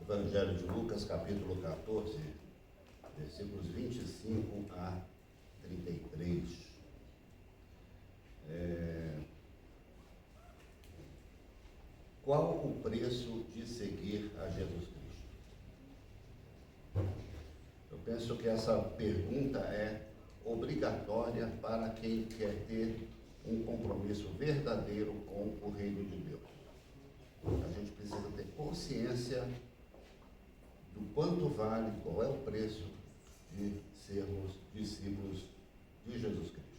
Evangelho de Lucas, capítulo 14, versículos 25 a 33. Qual o preço de seguir a Jesus Cristo? Eu penso que essa pergunta é obrigatória para quem quer ter um compromisso verdadeiro com o reino de Deus. A gente precisa ter consciência do quanto vale, qual é o preço de sermos discípulos de Jesus Cristo.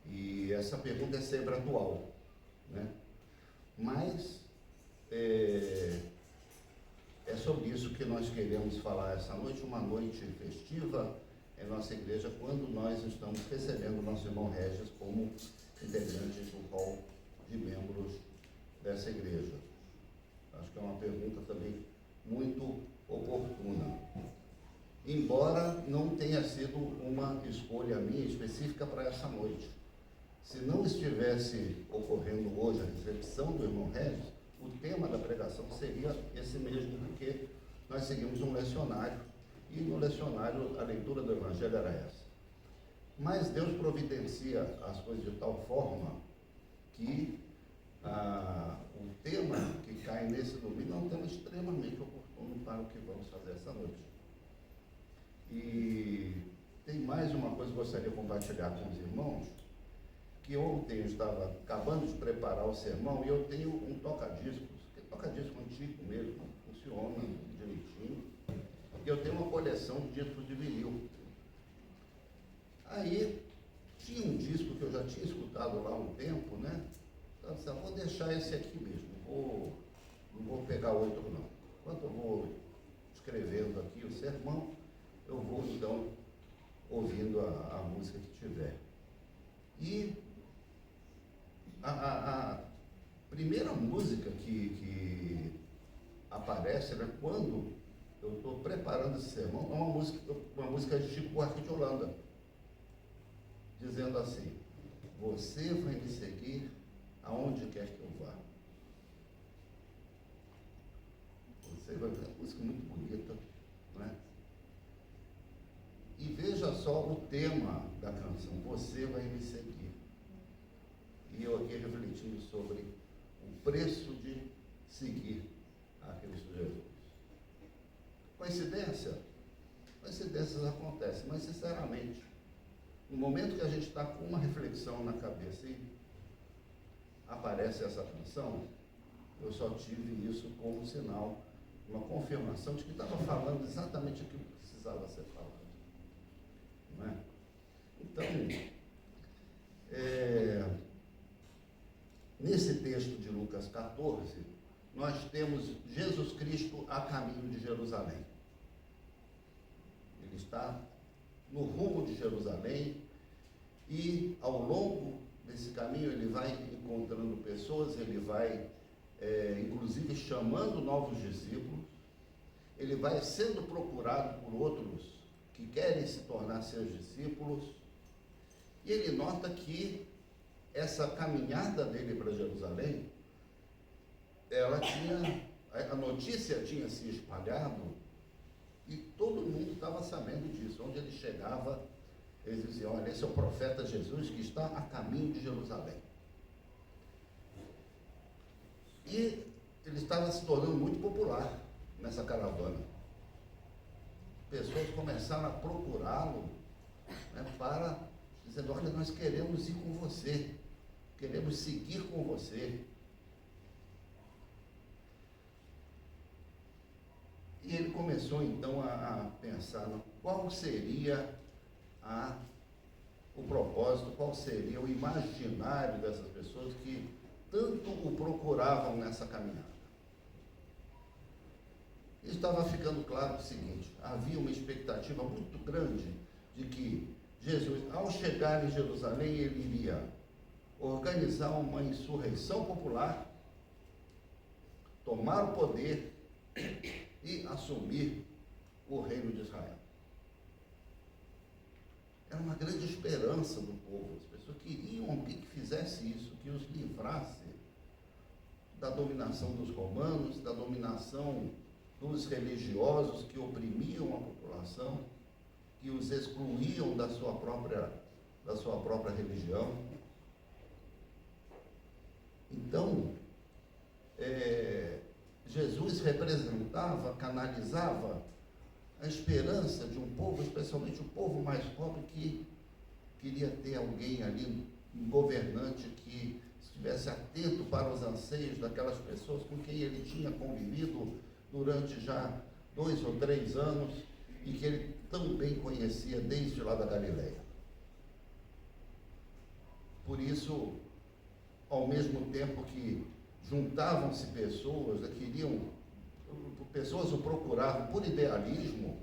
E essa pergunta é sempre atual, né? Mas é sobre isso que nós queremos falar essa noite, uma noite festiva em nossa igreja, quando nós estamos recebendo o nosso irmão Regis como integrante do hall de membros dessa igreja. Acho que é uma pergunta também muito oportuna. Embora não tenha sido uma escolha minha específica para essa noite. Se não estivesse ocorrendo hoje a recepção do irmão Regis, o tema da pregação seria esse mesmo, porque nós seguimos um lecionário, e no lecionário a leitura do Evangelho era essa. Mas Deus providencia as coisas de tal forma que o tema que cai nesse domingo é um tema extremamente oportuno para o que vamos fazer essa noite. E tem mais uma coisa que eu gostaria de compartilhar com os irmãos, que ontem eu estava acabando de preparar o sermão e eu tenho um toca-discos, que é toca-disco antigo mesmo, funciona direitinho, e eu tenho uma coleção de discos de vinil. Aí tinha um disco que eu já tinha escutado lá há um tempo, né? Então, eu vou deixar esse aqui mesmo, não vou pegar outro não. Enquanto eu vou escrevendo aqui o sermão, eu vou então ouvindo a música que tiver. E a primeira música que aparece, né, quando eu estou preparando esse sermão, é uma música de Chico Buarque de Holanda, dizendo assim: você vai me seguir aonde quer que eu vá. Você vai ver, uma música muito bonita, não é? E veja só o tema da canção: você vai me seguir. E eu aqui refletindo sobre o preço de seguir a Cristo Jesus. Coincidência? Coincidências acontecem, mas sinceramente, no momento que a gente está com uma reflexão na cabeça e aparece essa canção, eu só tive isso como sinal, uma confirmação de que estava falando exatamente aquilo que precisava ser falado. Não é? Então, nesse texto de Lucas 14, nós temos Jesus Cristo a caminho de Jerusalém. Ele está no rumo de Jerusalém e ao longo desse caminho ele vai encontrando pessoas, ele vai inclusive chamando novos discípulos, ele vai sendo procurado por outros que querem se tornar seus discípulos, e ele nota que essa caminhada dele para Jerusalém, a notícia tinha se espalhado e todo mundo estava sabendo disso. Onde ele chegava, eles diziam: olha, esse é o profeta Jesus que está a caminho de Jerusalém. E ele estava se tornando muito popular nessa caravana. Pessoas começaram a procurá-lo, né, dizendo: olha, nós queremos ir com você, queremos seguir com você. E ele começou então a pensar qual seria o propósito, qual seria o imaginário dessas pessoas que tanto o procuravam nessa caminhada. E estava ficando claro o seguinte: havia uma expectativa muito grande de que Jesus, ao chegar em Jerusalém, ele iria organizar uma insurreição popular, tomar o poder e assumir o reino de Israel. Era uma grande esperança do povo. As pessoas queriam alguém que fizesse isso, que os livrasse da dominação dos romanos, da dominação dos religiosos que oprimiam a população, que os excluíam da sua própria religião. Então, Jesus representava, canalizava a esperança de um povo, especialmente o povo mais pobre, que queria ter alguém ali, um governante que estivesse atento para os anseios daquelas pessoas com quem ele tinha convivido durante já 2 ou 3 anos e que ele tão bem conhecia desde lá da Galileia. Por isso, ao mesmo tempo que juntavam-se pessoas, pessoas o procuravam por idealismo,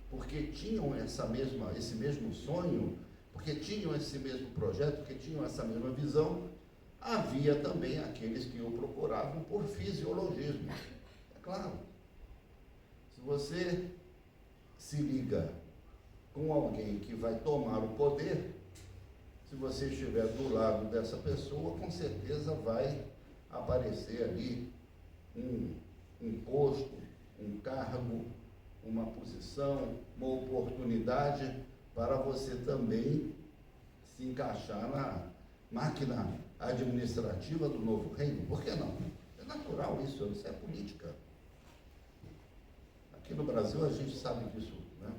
porque tinham esse mesmo sonho, porque tinham esse mesmo projeto, porque tinham essa mesma visão, havia também aqueles que o procuravam por fisiologismo. É claro, se você se liga com alguém que vai tomar o poder, se você estiver do lado dessa pessoa, com certeza vai aparecer ali um posto, um cargo, uma posição, uma oportunidade para você também se encaixar na máquina administrativa do novo reino. Por que não? É natural isso é política. Aqui no Brasil a gente sabe disso, né?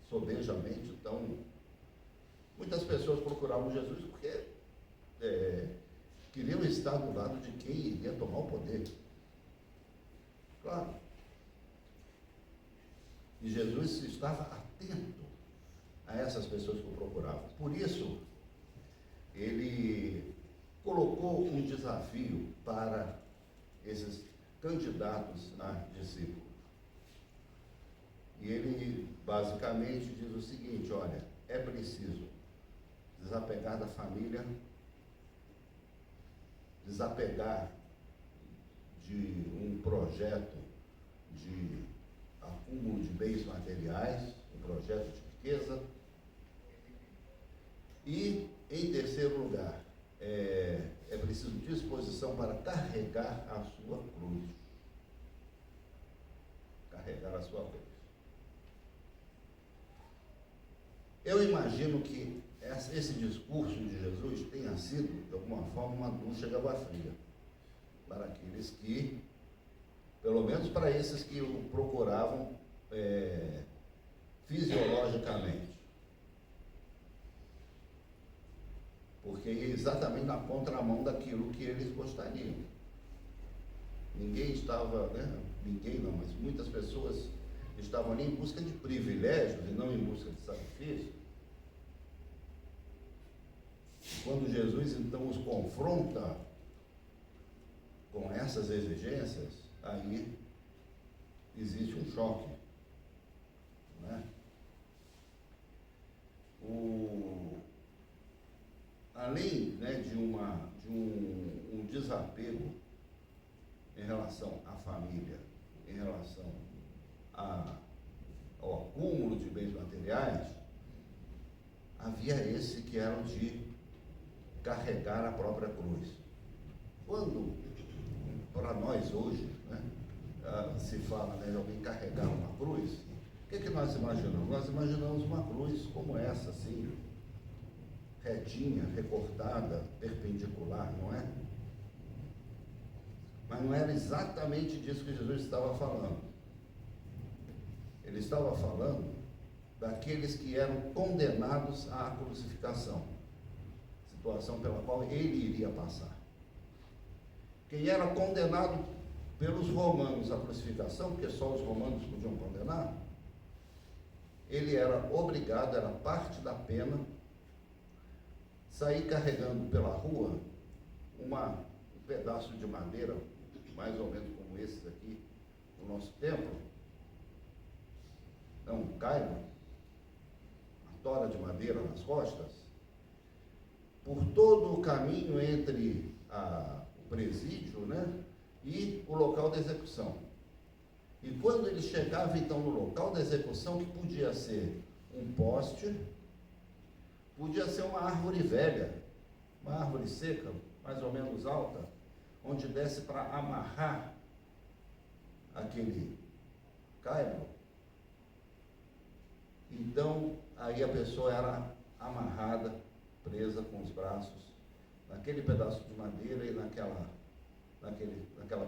Sobejamente. Então, muitas pessoas procuravam Jesus porque queriam estar do lado de quem iria tomar o poder. Claro. E Jesus estava atento a essas pessoas que o procuravam. Por isso, ele colocou um desafio para esses candidatos a discípulos. E ele basicamente diz o seguinte: olha, é preciso desapegar da família, desapegar de um projeto de acúmulo de bens materiais, um projeto de riqueza. E, em terceiro lugar, é preciso disposição para carregar a sua cruz. Carregar a sua cruz. Eu imagino que esse discurso de Jesus tenha sido, de alguma forma, uma ducha de água fria para aqueles que, pelo menos para esses que o procuravam fisiologicamente. Porque é exatamente na contramão daquilo que eles gostariam. Ninguém estava, ninguém não, mas muitas pessoas estavam ali em busca de privilégios e não em busca de sacrifício. Quando Jesus então os confronta com essas exigências, aí existe um choque, né? Além, de um desapego em relação à família, em relação ao acúmulo de bens materiais, havia esse que era o de carregar a própria cruz. Quando, para nós hoje, se fala de alguém carregar uma cruz, o que nós imaginamos? Nós imaginamos uma cruz como essa, assim, retinha, recortada, perpendicular, não é? Mas não era exatamente disso que Jesus estava falando. Ele estava falando daqueles que eram condenados à crucificação, situação pela qual ele iria passar. Quem era condenado pelos romanos à crucificação, porque só os romanos podiam condenar, ele era obrigado, era parte da pena, sair carregando pela rua um pedaço de madeira, mais ou menos como esse aqui, no nosso templo, um caibro, uma tora de madeira nas costas, por todo o caminho entre o presídio, e o local da execução. E quando ele chegava então no local da execução, que podia ser um poste, podia ser uma árvore velha, uma árvore seca, mais ou menos alta, onde desse para amarrar aquele caibro, então aí a pessoa era amarrada, presa com os braços naquele pedaço de madeira e naquela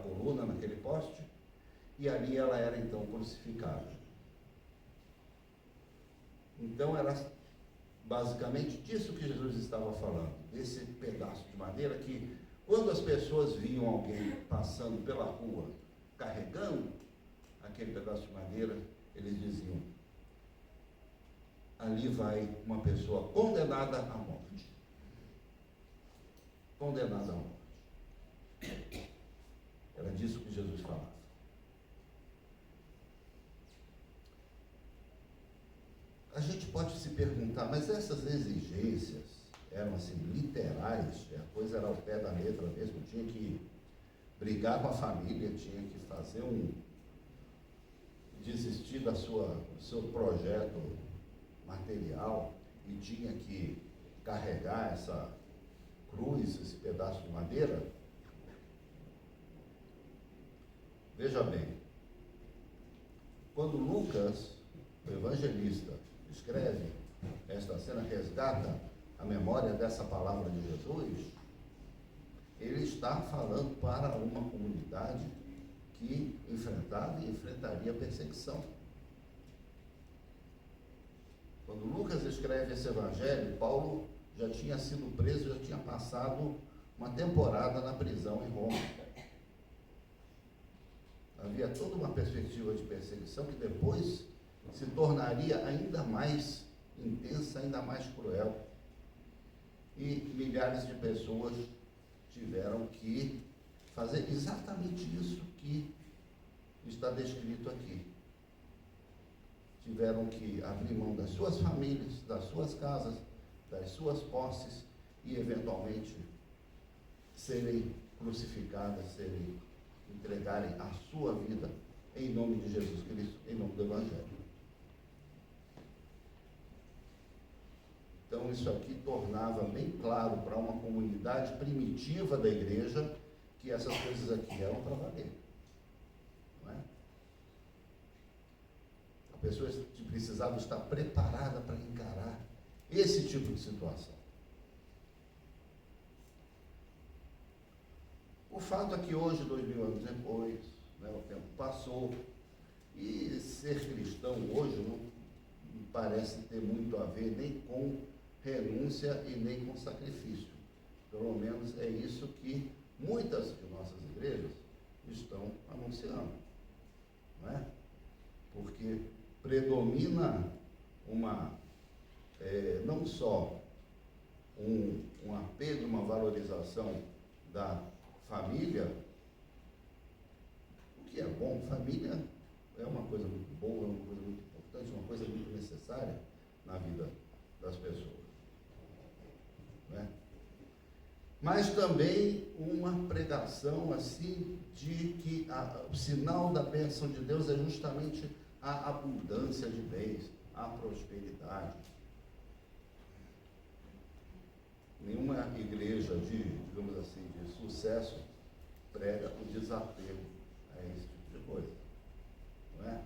coluna, naquele poste, e ali ela era então crucificada. Então era basicamente disso que Jesus estava falando, desse pedaço de madeira que, quando as pessoas viam alguém passando pela rua carregando aquele pedaço de madeira, eles diziam: ali vai uma pessoa condenada à morte. Condenada à morte. Era disso que Jesus falava. A gente pode se perguntar, mas essas exigências eram assim, literais, a coisa era ao pé da letra mesmo, tinha que brigar com a família, tinha que fazer desistir do seu projeto material e tinha que carregar essa cruz, esse pedaço de madeira. Veja bem, quando Lucas, o evangelista, escreve esta cena, resgata a memória dessa palavra de Jesus, ele está falando para uma comunidade que enfrentava e enfrentaria perseguição. Quando Lucas escreve esse evangelho, Paulo já tinha sido preso, já tinha passado uma temporada na prisão em Roma. Havia toda uma perspectiva de perseguição que depois se tornaria ainda mais intensa, ainda mais cruel. E milhares de pessoas tiveram que fazer exatamente isso que está descrito aqui. Tiveram que abrir mão das suas famílias, das suas casas, das suas posses e, eventualmente, serem crucificadas, entregarem a sua vida em nome de Jesus Cristo, em nome do Evangelho. Então, isso aqui tornava bem claro para uma comunidade primitiva da igreja que essas coisas aqui eram para valer. Não é? A pessoa precisava estar preparada para encarar esse tipo de situação. O fato é que hoje, 2000 anos depois, né, o tempo passou, e ser cristão hoje não parece ter muito a ver nem com renúncia e nem com sacrifício. Pelo menos é isso que muitas de nossas igrejas estão anunciando, não é? Porque predomina não só um apego, uma valorização da família, o que é bom. Família é uma coisa muito boa, é uma coisa muito importante, uma coisa muito necessária na vida das pessoas, né? Mas também uma pregação assim de que o sinal da bênção de Deus é justamente a abundância de bens, a prosperidade. Nenhuma igreja digamos assim, de sucesso prega o desapego a esse tipo de coisa, não é?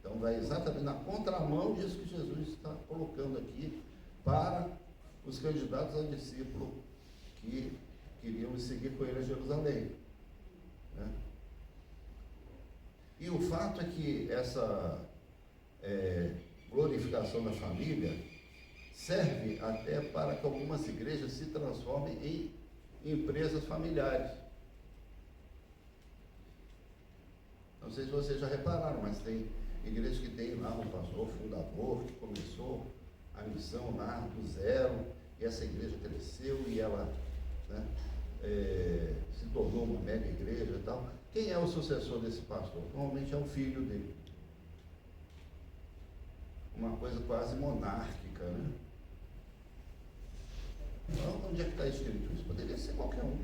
Então vai exatamente na contramão disso que Jesus está colocando aqui para os candidatos a discípulo que queriam seguir com ele a Jerusalém, né? E o fato é que essa glorificação da família serve até para que algumas igrejas se transformem em empresas familiares. Não sei se vocês já repararam, mas tem igrejas que tem lá um pastor fundador que começou a missão lá do zero, e essa igreja cresceu e ela, né, se tornou uma mega igreja e tal. Quem é o sucessor desse pastor? Normalmente é o filho dele. Uma coisa quase monárquica, né? Então, onde é que está escrito isso? Poderia ser qualquer um,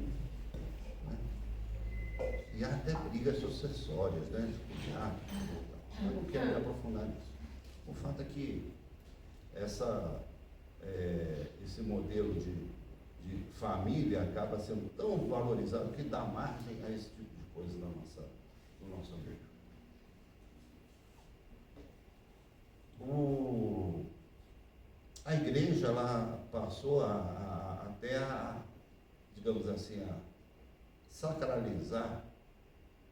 né? E há até brigas sucessórias, né? Eu não quero me aprofundar nisso. O fato é que esse modelo de de família acaba sendo tão valorizado que dá margem a esse tipo de coisa no nosso meio. A igreja ela passou até digamos assim, a sacralizar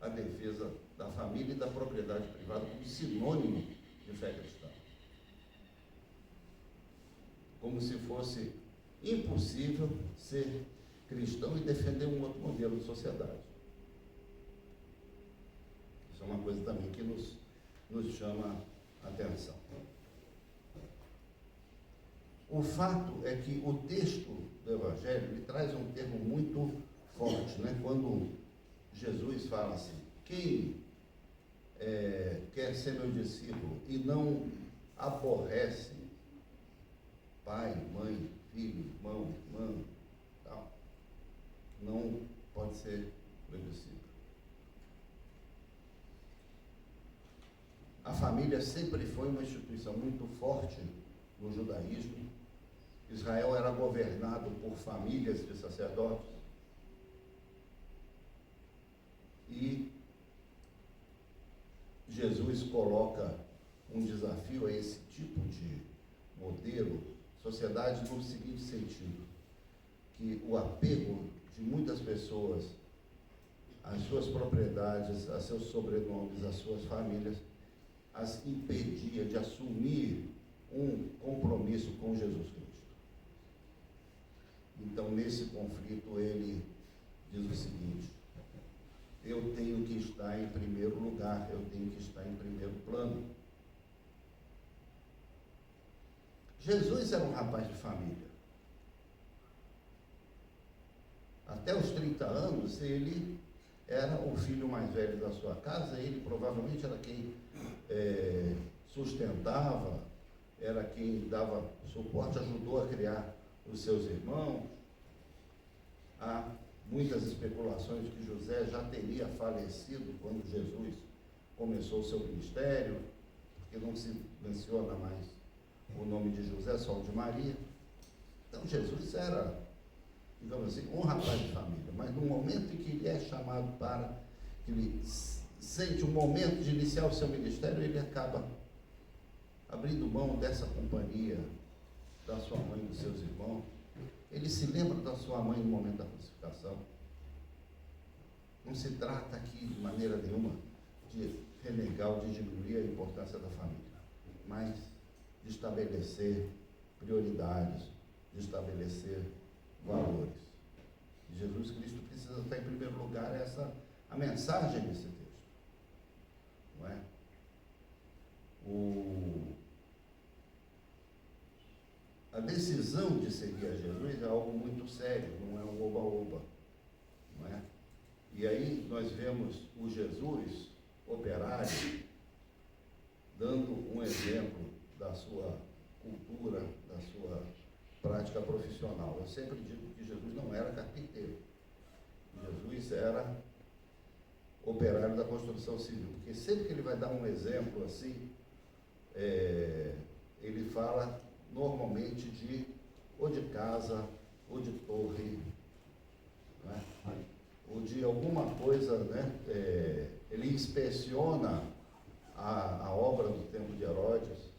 a defesa da família e da propriedade privada como sinônimo de fé cristã. Como se fosse impossível ser cristão e defender um outro modelo de sociedade. Isso é uma coisa também que nos chama a atenção. O fato é que o texto do Evangelho ele traz um termo muito forte, né? Quando Jesus fala assim, quem quer ser meu discípulo e não aborrece pai, mãe, filho, irmão, irmã, tal, não pode ser meu discípulo. A família sempre foi uma instituição muito forte no judaísmo. Israel era governado por famílias de sacerdotes. E Jesus coloca um desafio a esse tipo de modelo, sociedade, no seguinte sentido, que o apego de muitas pessoas às suas propriedades, a seus sobrenomes, às suas famílias, as impedia de assumir um compromisso com Jesus Cristo. Então, nesse conflito, ele diz o seguinte: eu tenho que estar em primeiro lugar, eu tenho que estar em primeiro plano. Jesus era um rapaz de família. Até os 30 anos, ele era o filho mais velho da sua casa, ele provavelmente era quem sustentava, era quem dava suporte, ajudou a criar os seus irmãos. Há muitas especulações de que José já teria falecido quando Jesus começou o seu ministério, porque não se menciona mais o nome de José, só o de Maria. Então Jesus era, digamos assim, um rapaz de família, mas no momento em que ele é chamado para, que ele sente o momento de iniciar o seu ministério, ele acaba abrindo mão dessa companhia, da sua mãe e dos seus irmãos. Ele se lembra da sua mãe no momento da crucificação. Não se trata aqui de maneira nenhuma de renegar ou de diminuir a importância da família, mas de estabelecer prioridades, de estabelecer valores. E Jesus Cristo precisa estar em primeiro lugar, essa a mensagem desse texto. Não é? A decisão de seguir a Jesus é algo muito sério, não é um oba-oba, não é? E aí nós vemos o Jesus operário dando um exemplo da sua cultura, da sua prática profissional. Eu sempre digo que Jesus não era carpinteiro, Jesus era operário da construção civil, porque sempre que ele vai dar um exemplo assim, ele fala normalmente ou de casa, ou de torre, né? Ou de alguma coisa, né? Ele inspeciona a obra do Templo de Herodes.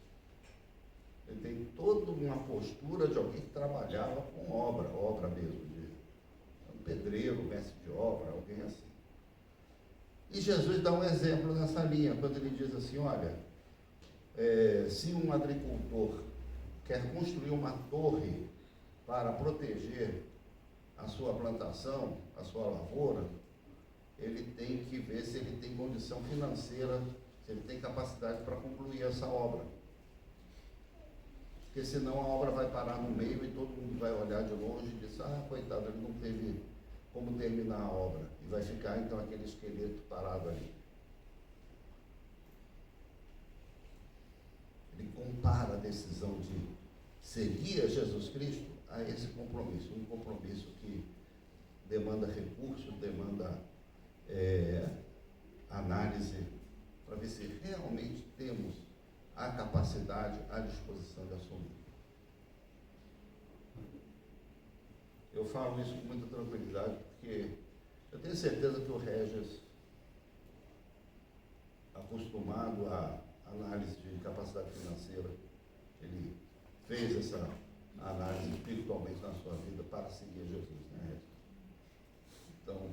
Ele tem toda uma postura de alguém que trabalhava com obra mesmo, de um pedreiro, mestre de obra, alguém assim. E Jesus dá um exemplo nessa linha, quando ele diz assim, olha, se um agricultor quer construir uma torre para proteger a sua plantação, a sua lavoura, ele tem que ver se ele tem condição financeira, se ele tem capacidade para concluir essa obra. Porque senão a obra vai parar no meio e todo mundo vai olhar de longe e dizer, coitado, ele não teve como terminar a obra. E vai ficar então aquele esqueleto parado ali. Ele compara a decisão de seguir a Jesus Cristo a esse compromisso, um compromisso que demanda recurso, demanda análise, para ver se realmente temos a capacidade, a disposição de assumir. Eu falo isso com muita tranquilidade, porque eu tenho certeza que o Regis, acostumado à análise de capacidade financeira, ele fez essa análise espiritualmente na sua vida para seguir Jesus, né, Regis? Então,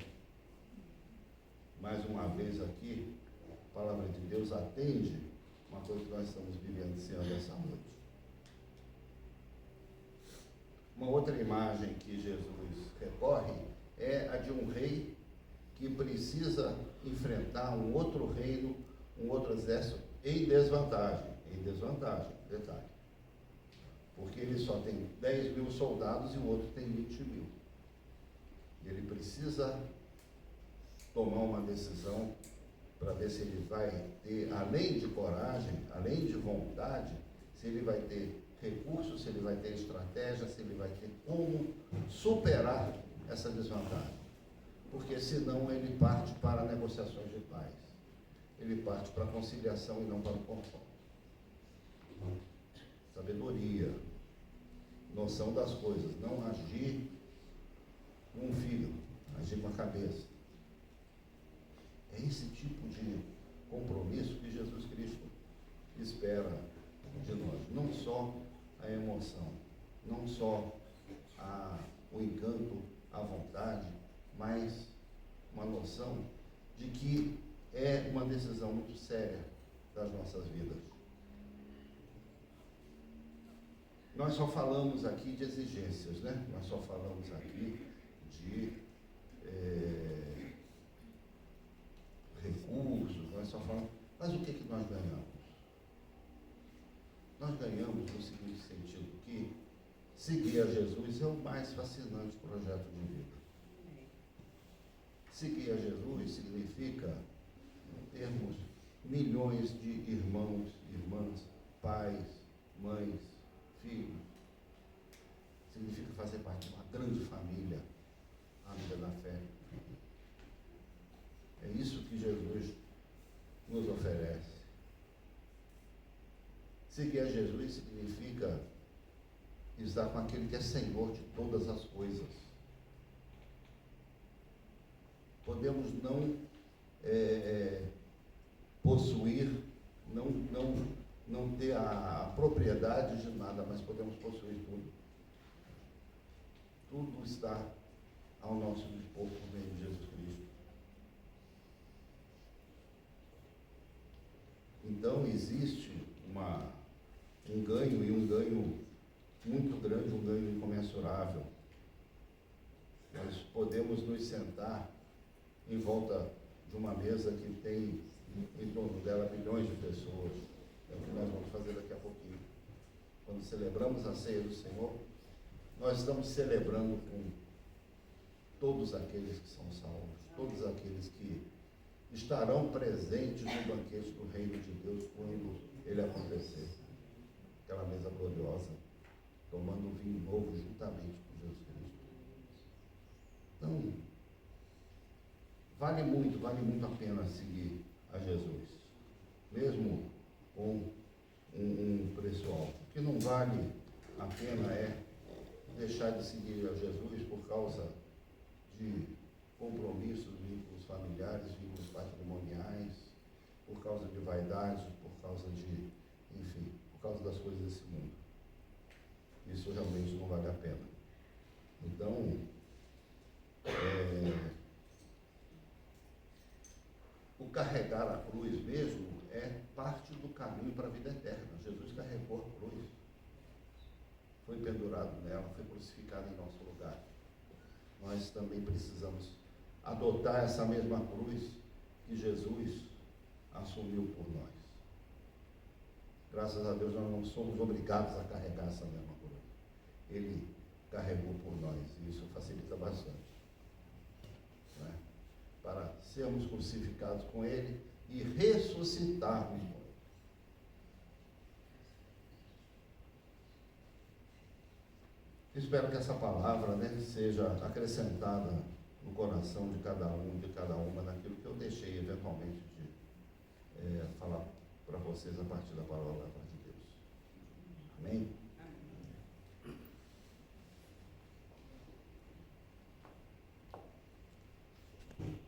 mais uma vez aqui, a palavra de Deus atende uma coisa que nós estamos vivenciando essa noite. Uma outra imagem que Jesus recorre é a de um rei que precisa enfrentar um outro reino, um outro exército em desvantagem, detalhe. Porque ele só tem 10 mil soldados e o outro tem 20 mil. Ele precisa tomar uma decisão para ver se ele vai ter, além de coragem, além de vontade, se ele vai ter recursos, se ele vai ter estratégia, se ele vai ter como superar essa desvantagem. Porque senão ele parte para negociações de paz. Ele parte para a conciliação e não para o confronto. Sabedoria, noção das coisas, não agir com um fígado, agir com a cabeça. É esse tipo de compromisso que Jesus Cristo espera de nós. Não só a emoção, não só o encanto, a vontade, mas uma noção de que é uma decisão muito séria das nossas vidas. Nós só falamos aqui de exigências, né? Nós só falamos aqui de recursos, nós só falamos. Mas o que nós ganhamos? Nós ganhamos no seguinte sentido, que seguir a Jesus é o mais fascinante projeto de vida. Seguir a Jesus significa termos milhões de irmãos, irmãs, pais, mães, filhos. Significa fazer parte de uma grande família, amiga da fé. É isso que Jesus nos oferece. Seguir a Jesus significa estar com aquele que é Senhor de todas as coisas. Podemos não possuir, não ter a propriedade de nada, mas podemos possuir tudo. Tudo está ao nosso dispor por meio de Jesus Cristo. Então existe um ganho, e um ganho muito grande, um ganho incomensurável. Nós podemos nos sentar em volta de uma mesa que tem em torno dela milhões de pessoas. É o que nós vamos fazer daqui a pouquinho. Quando celebramos a ceia do Senhor, nós estamos celebrando com todos aqueles que são salvos, todos aqueles que estarão presentes no banquete do reino de Deus quando ele acontecer. Aquela mesa gloriosa, tomando um vinho novo juntamente com Jesus Cristo. Então, vale muito a pena seguir a Jesus, mesmo com um preço alto. O que não vale a pena é deixar de seguir a Jesus por causa de compromissos, vínculos familiares, vínculos patrimoniais, por causa de vaidades, por causa das coisas desse mundo. Isso realmente não vale a pena. Então, o carregar a cruz mesmo é parte do caminho para a vida eterna. Jesus carregou a cruz, foi pendurado nela, foi crucificado em nosso lugar. Nós também precisamos adotar essa mesma cruz que Jesus assumiu por nós. Graças a Deus nós não somos obrigados a carregar essa mesma cruz. Ele carregou por nós e isso facilita bastante, né? Para sermos crucificados com Ele e ressuscitarmos com Ele. Espero que essa palavra, né, seja acrescentada no coração de cada um, de cada uma, naquilo que eu deixei eventualmente de falar para vocês a partir da palavra de Deus. Amém?